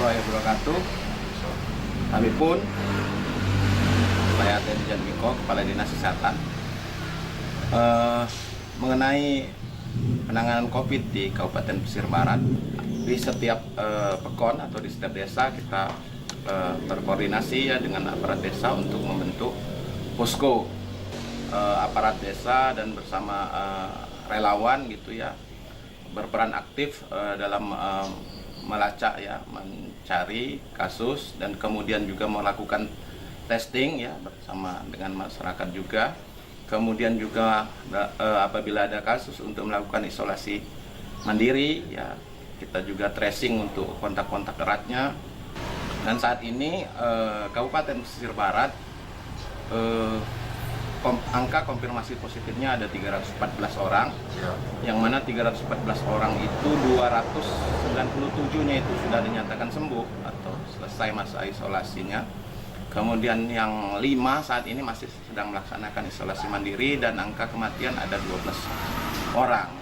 warahmatullahi wabarakatuh. Kami pun, saya Teddy Janmiko, Kepala Dinas Kesehatan, mengenai penanganan COVID di Kabupaten Pesisir Barat. Di setiap pekon atau di setiap desa kita berkoordinasi ya dengan aparat desa untuk membentuk posko aparat desa dan bersama relawan gitu ya, berperan aktif dalam melacak ya, mencari kasus dan kemudian juga melakukan testing ya bersama dengan masyarakat juga. Kemudian juga apabila ada kasus untuk melakukan isolasi mandiri ya, kita juga tracing untuk kontak-kontak eratnya. Dan saat ini Kabupaten Pesisir Barat angka konfirmasi positifnya ada 314 orang, yang mana 314 orang itu 297-nya itu sudah dinyatakan sembuh atau selesai masa isolasinya. Kemudian yang 5 saat ini masih sedang melaksanakan isolasi mandiri dan angka kematian ada 12 orang.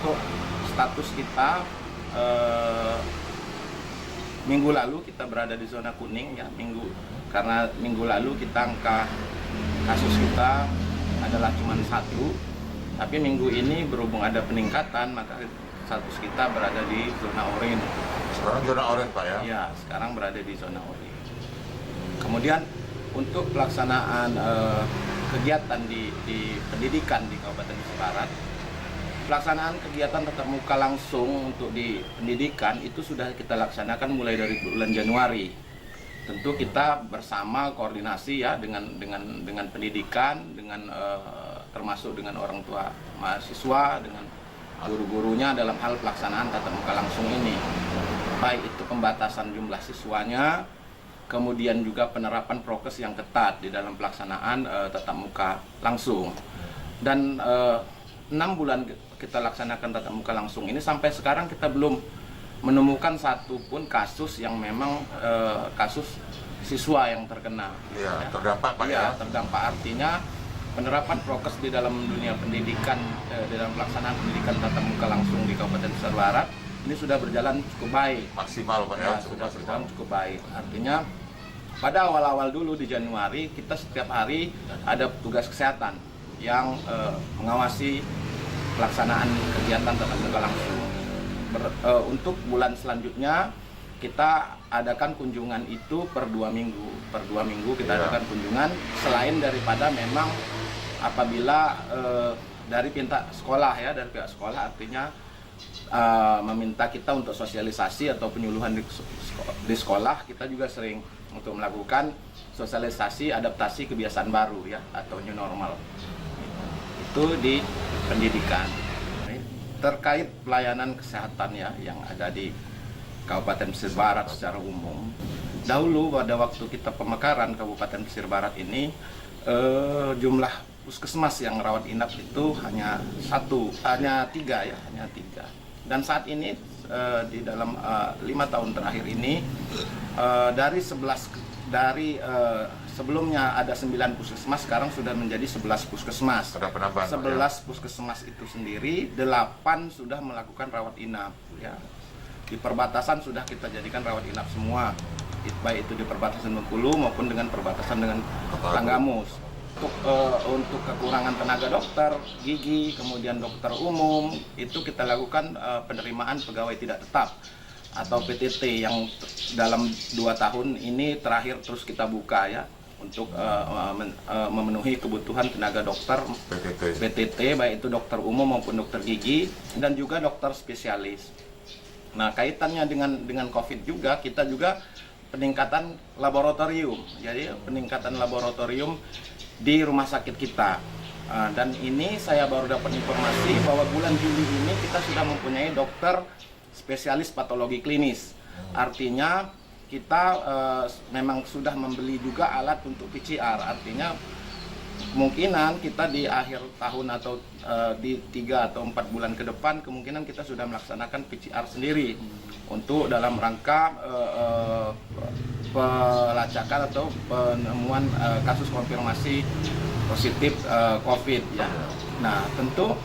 Untuk status kita minggu lalu kita berada di zona kuning ya, karena minggu lalu kita angka kasus kita adalah cuma 1, tapi minggu ini berhubung ada peningkatan maka status kita berada di zona oranye. Sekarang zona oranye Pak ya? Ya, sekarang berada di zona oranye. Kemudian untuk pelaksanaan kegiatan di pendidikan di Kabupaten Pesisir Barat, pelaksanaan kegiatan tatap muka langsung untuk di pendidikan itu sudah kita laksanakan mulai dari bulan Januari. Tentu kita bersama koordinasi ya dengan pendidikan, dengan termasuk dengan orang tua mahasiswa, dengan guru-gurunya dalam hal pelaksanaan tatap muka langsung ini. Baik itu pembatasan jumlah siswanya, kemudian juga penerapan prokes yang ketat di dalam pelaksanaan tatap muka langsung. Dan 6 bulan kita laksanakan tatap muka langsung ini sampai sekarang kita belum menemukan satu pun kasus yang memang kasus siswa yang terkena. Iya, terdampak Pak ya. ya? Terdampak artinya penerapan prokes di dalam dunia pendidikan, di dalam pelaksanaan pendidikan tatap muka langsung di Kabupaten Pesisir Barat ini sudah berjalan cukup baik. Maksimal Pak ya? Sudah berjalan cukup baik. Artinya pada awal-awal dulu di Januari kita setiap hari ada petugas kesehatan yang mengawasi pelaksanaan kegiatan tatap muka langsung. Untuk bulan selanjutnya kita adakan kunjungan itu per 2 minggu. Per 2 minggu kita adakan kunjungan, selain daripada memang apabila dari pihak sekolah ya, dari pihak sekolah artinya meminta kita untuk sosialisasi atau penyuluhan di sekolah, kita juga sering untuk melakukan sosialisasi adaptasi kebiasaan baru ya atau new normal. Itu di pendidikan. Terkait pelayanan kesehatan ya yang ada di Kabupaten Pesisir Barat secara umum. Dahulu pada waktu kita pemekaran Kabupaten Pesisir Barat ini jumlah puskesmas yang rawat inap itu hanya 3 ya, hanya 3. Dan saat ini di dalam 5 tahun terakhir ini sebelumnya ada 9 puskesmas, sekarang sudah menjadi 11 puskesmas. Ada penambahan 11 ya? puskesmas itu sendiri, 8 sudah melakukan rawat inap ya. Di perbatasan sudah kita jadikan rawat inap semua, baik itu di perbatasan Bengkulu maupun dengan perbatasan dengan Tanggamus. Untuk kekurangan tenaga dokter gigi, kemudian dokter umum, itu kita lakukan penerimaan pegawai tidak tetap atau PTT yang dalam 2 tahun ini terakhir terus kita buka ya, untuk memenuhi kebutuhan tenaga dokter PTT, baik itu dokter umum maupun dokter gigi dan juga dokter spesialis. Nah, kaitannya dengan COVID juga, kita juga peningkatan laboratorium. Jadi peningkatan laboratorium di rumah sakit kita. Dan ini saya baru dapat informasi bahwa bulan Juli ini kita sudah mempunyai dokter spesialis patologi klinis. Artinya kita memang sudah membeli juga alat untuk PCR. Artinya kemungkinan kita di akhir tahun atau di 3 atau 4 bulan ke depan kemungkinan kita sudah melaksanakan PCR sendiri untuk dalam rangka pelacakan atau penemuan kasus konfirmasi positif COVID ya. Nah, tentu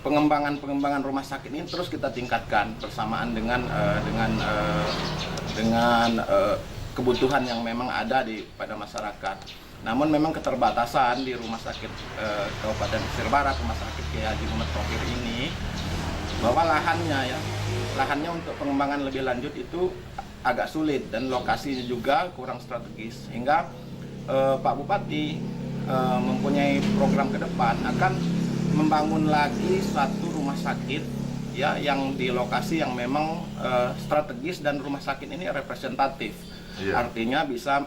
pengembangan rumah sakit ini terus kita tingkatkan bersamaan dengan kebutuhan yang memang ada pada masyarakat. Namun memang keterbatasan di rumah sakit Kabupaten Pesisir Barat, rumah sakit Kiai Haji Muhammad Thohir ini, bahwa lahannya untuk pengembangan lebih lanjut itu agak sulit dan lokasinya juga kurang strategis, sehingga Pak Bupati mempunyai program ke depan akan membangun lagi satu rumah sakit ya yang di lokasi yang memang strategis dan rumah sakit ini representatif. Artinya bisa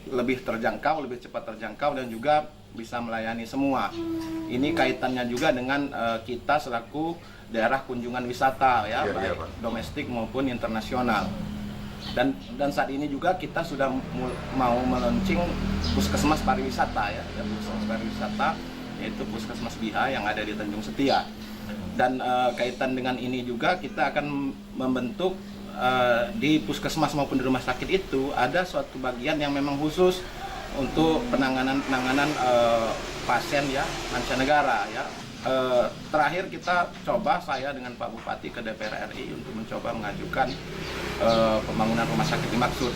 lebih terjangkau, lebih cepat terjangkau dan juga bisa melayani semua. Ini kaitannya juga dengan kita selaku daerah kunjungan wisata ya, baik domestik maupun internasional. Dan saat ini juga kita sudah mau meluncing puskesmas pariwisata ya, puskesmas pariwisata yaitu Puskesmas Biha yang ada di Tanjung Setia. Dan kaitan dengan ini juga kita akan membentuk di puskesmas maupun di rumah sakit itu ada suatu bagian yang memang khusus untuk penanganan pasien ya mancanegara ya. Terakhir kita coba, saya dengan Pak Bupati ke DPR RI untuk mencoba mengajukan pembangunan rumah sakit dimaksud.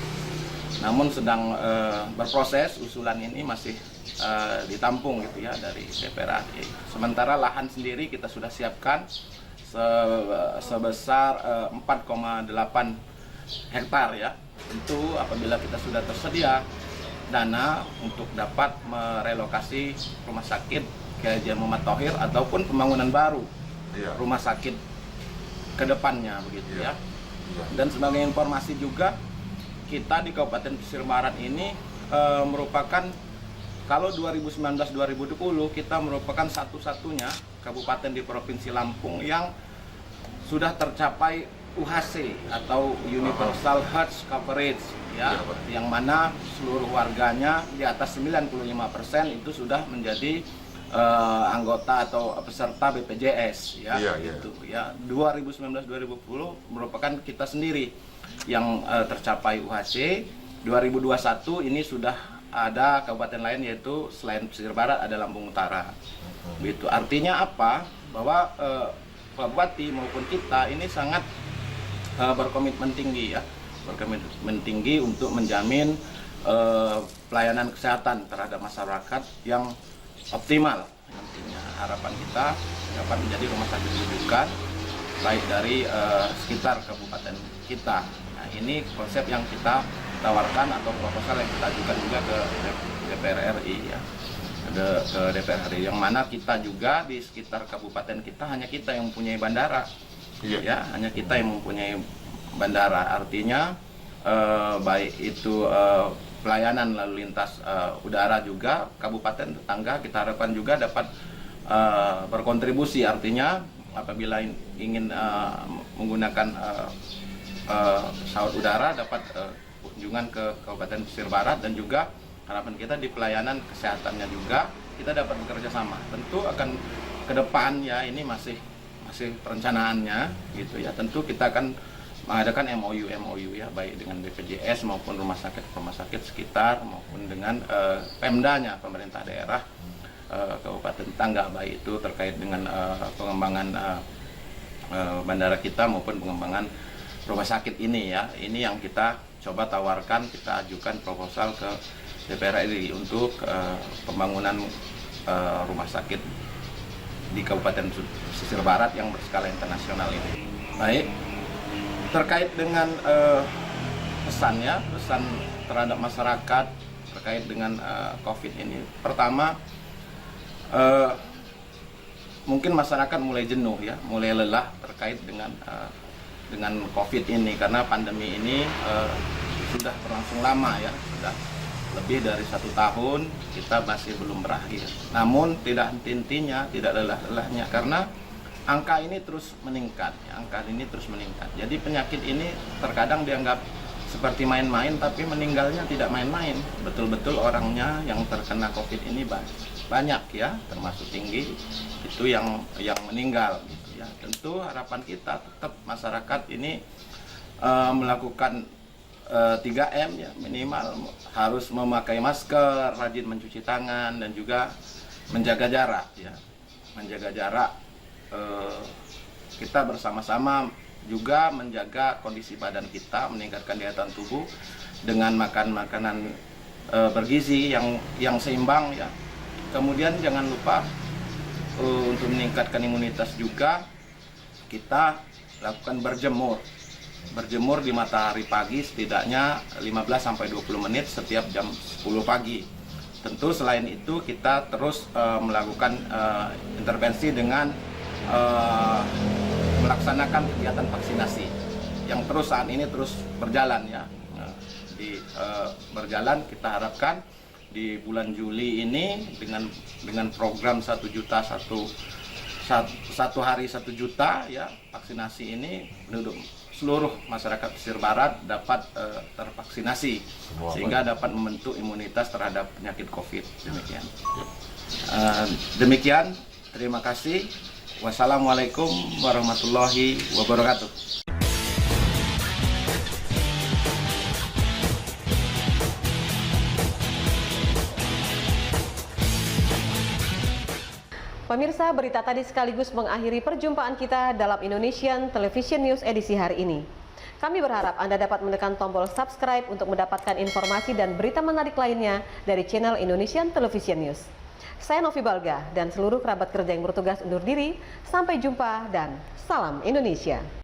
Namun sedang berproses, usulan ini masih ditampung gitu ya dari DPR RI. Sementara lahan sendiri kita sudah siapkan sebesar 4,8 hektar ya. Tentu apabila kita sudah tersedia dana untuk dapat merelokasi rumah sakit Kiai Haji Muhammad Thohir ataupun pembangunan baru rumah sakit ke depannya begitu ya. Dan sebagai informasi juga, kita di Kabupaten Pesisir Barat ini merupakan, kalau 2019-2020 kita merupakan satu-satunya kabupaten di Provinsi Lampung yang sudah tercapai UHC atau Universal Health Coverage ya, yang mana seluruh warganya di atas 95% itu sudah menjadi anggota atau peserta BPJS ya. Gitu ya. 2019-2020 merupakan kita sendiri yang tercapai UHC. 2021 ini sudah ada kabupaten lain, yaitu selain Pesisir Barat ada Lampung Utara. Begitu. Artinya apa? Bahwa Pak Bupati maupun kita ini sangat berkomitmen tinggi ya, berkomitmen tinggi untuk menjamin pelayanan kesehatan terhadap masyarakat yang optimal. Nantinya harapan kita dapat menjadi rumah sakit rujukan baik dari sekitar kabupaten kita. Nah, ini konsep yang kita tawarkan atau proposal yang kita ajukan juga ke DPR RI ya, ke DPR RI, yang mana kita juga di sekitar kabupaten kita hanya kita yang mempunyai bandara ya, hanya kita yang mempunyai bandara. Artinya baik itu pelayanan lalu lintas udara juga kabupaten tetangga kita harapkan juga dapat berkontribusi. Artinya apabila ingin menggunakan pesawat udara dapat kunjungan ke Kabupaten Pesisir Barat, dan juga harapan kita di pelayanan kesehatannya juga kita dapat bekerja sama. Tentu akan ke depan ya, ini masih perencanaannya gitu ya. Tentu kita akan mengadakan MOU ya, baik dengan BPJS maupun rumah sakit sekitar maupun dengan Pemdanya, pemerintah daerah kabupaten tetangga, baik itu terkait dengan pengembangan bandara kita maupun pengembangan rumah sakit ini ya. Ini yang kita coba tawarkan, kita ajukan proposal ke DPR RI untuk pembangunan rumah sakit di Kabupaten Pesisir Barat yang berskala internasional ini. Baik, terkait dengan pesan terhadap masyarakat terkait dengan COVID ini. Pertama, mungkin masyarakat mulai jenuh ya, mulai lelah terkait dengan COVID ini, karena pandemi ini sudah berlangsung lama ya, sudah lebih dari 1 tahun, kita masih belum berakhir. Namun tidak henti-hentinya, tidak lelah-lelahnya, karena angka ini terus meningkat. Jadi penyakit ini terkadang dianggap seperti main-main, tapi meninggalnya tidak main-main. Betul-betul orangnya yang terkena COVID ini banyak ya, termasuk tinggi itu yang meninggal. Gitu ya. Tentu harapan kita tetap masyarakat ini melakukan 3M ya, minimal harus memakai masker, rajin mencuci tangan, dan juga menjaga jarak ya, menjaga jarak kita bersama-sama juga menjaga kondisi badan kita, meningkatkan daya tahan tubuh dengan makan makanan bergizi yang seimbang ya. Kemudian jangan lupa untuk meningkatkan imunitas juga kita lakukan berjemur di matahari pagi setidaknya 15-20 menit setiap jam 10 pagi. Tentu selain itu kita terus melakukan intervensi dengan melaksanakan kegiatan vaksinasi yang terus saat ini terus berjalan ya. Berjalan, kita harapkan di bulan Juli ini dengan program 1 juta satu hari 1 juta ya, vaksinasi ini penduduk seluruh masyarakat pesisir barat dapat tervaksinasi sehingga dapat membentuk imunitas terhadap penyakit COVID. Demikian, terima kasih. Wassalamualaikum warahmatullahi wabarakatuh. Pemirsa, berita tadi sekaligus mengakhiri perjumpaan kita dalam Indonesian Television News edisi hari ini. Kami berharap Anda dapat menekan tombol subscribe untuk mendapatkan informasi dan berita menarik lainnya dari channel Indonesian Television News. Saya Novi Balga dan seluruh kerabat kerja yang bertugas undur diri. Sampai jumpa dan salam Indonesia.